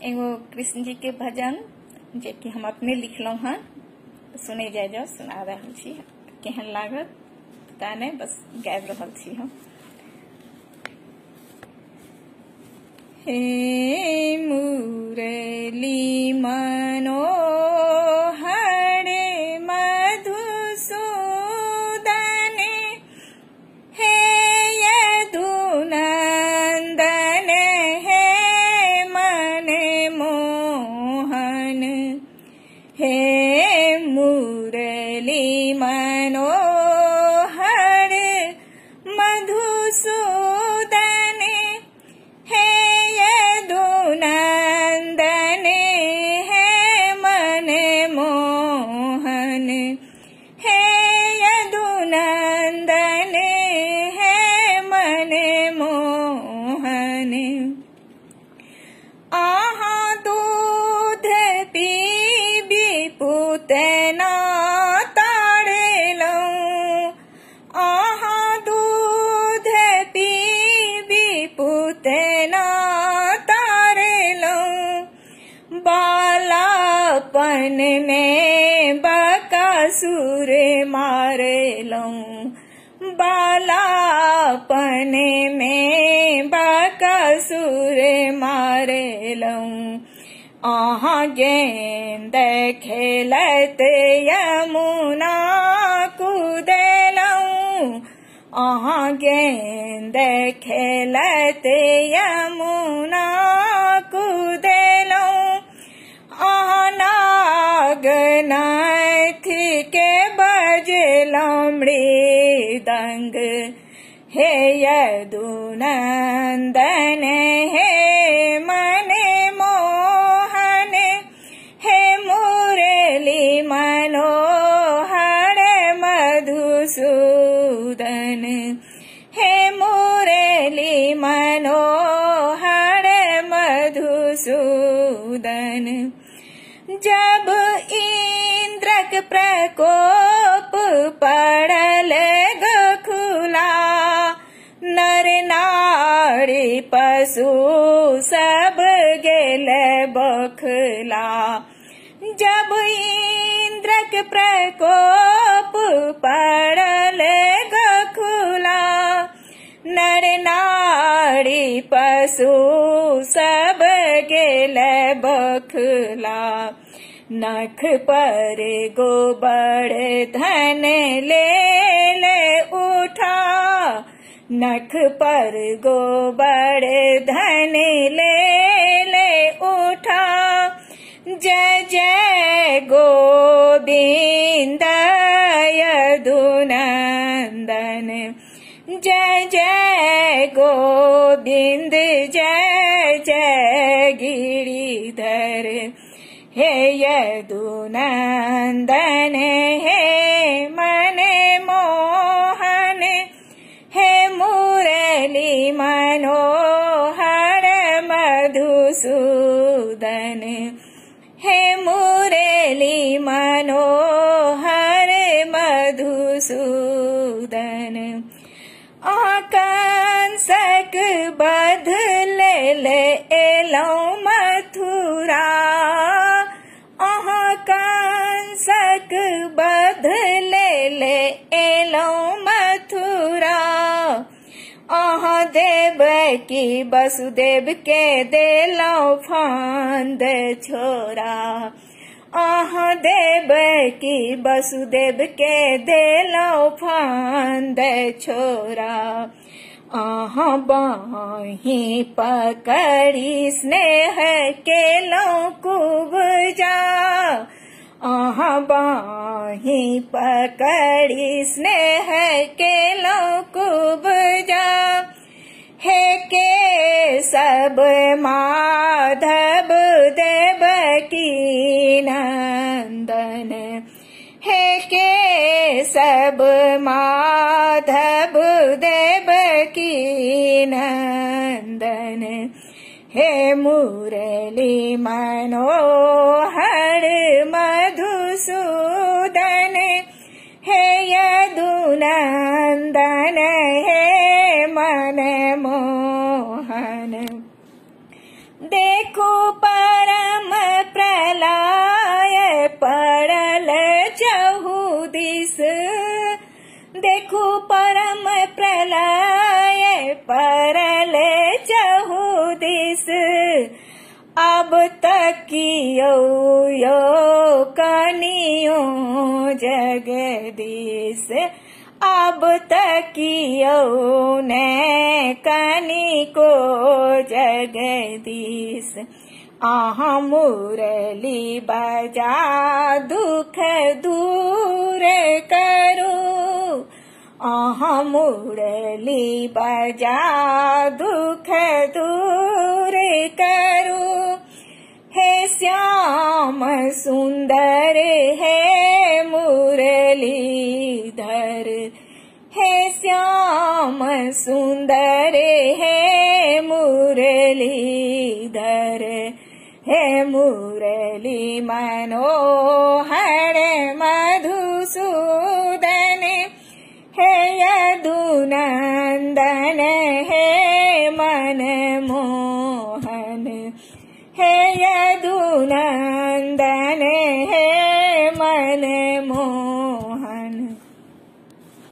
एगो कृष्ण जी के भजन जे कि हम अपने लिखलौं हन, सुने जाए सुना रहल छी। केहन लागत पता नहीं, बस गाबि रहल छी हम। हे मुरली मनोहर मधुसूदन, हे यदुनंदन, हे मन मोहन। हे मुरली मनोहर मधुसूदन, हे यदुनंदन, हे मन मोहन। हे यदुनंदन, हे मन मोहन। आहा दूध पीबी पूतना ताड़लौं, आहा दूध पीबी पूतना ताड़लौं। बालापन में बकासुर मारलौं, बालापन में बकासुर मारलौं। आहा गेंद खेलत यमुना कूदलौं, आहा गेंद खेलत यमुना कूदलौं। आहा नागनाथ के बजलौं मृदंग, हे यदुनंदन, हे मन मोहन। हे मुरली मनोहर मधुसूदन, हे मुरली मनोहर मधुसूदन। जब इंद्रक प्रकोप पड़ल गखुला, नर नारी पशु सब गेल बखला। जब इंद्रक प्रकोप पड़ल गखुला, नर नारी पशु सब गेल बखला। नख पर गोबर धन ले उठा, नख पर गोबर धन ले उठा। जय जय गोविंद यदुनंदन, जय जय गोविंद, जय जय गिरिधर। हे यदुनंदन, हे मन मोहन। हे मुरली मनोहर मधुसूदन, हे मुरली मनोहर मधुसूदन। कंसक बध ले एलौं मथुरा, कंसक बध ले एलौं मथुरा। देवकी वसुदेव के देलौं फांद छोरा, देवकी वसुदेव के देलौं फांद छोरा। बाही पकड़ी स्नेह केलौं कुबजा, बाही पकड़ी स्नेह केलौं कुबजा। हे केशव माधव देवकी नंदन, हे केशव माधव देवकी नंदन। हे मुरली मनोहर मधुसूदन, हे यदुनंदन, हे मन मोहन। देखो पर प्रलय परल चहुदिस अब तकियो यो कनियो जगदीश अब तकियो ने कनिको जगदीश आहा मुरली बजा दुख दूर करो आहा मुरली बजा दुख दूर करो हे श्याम सुंदर है मुरलीधर हे श्याम सुंदर है मुरलीधर हे मुरली मनोहर मधुसूदन हे यदुनंदन हे मन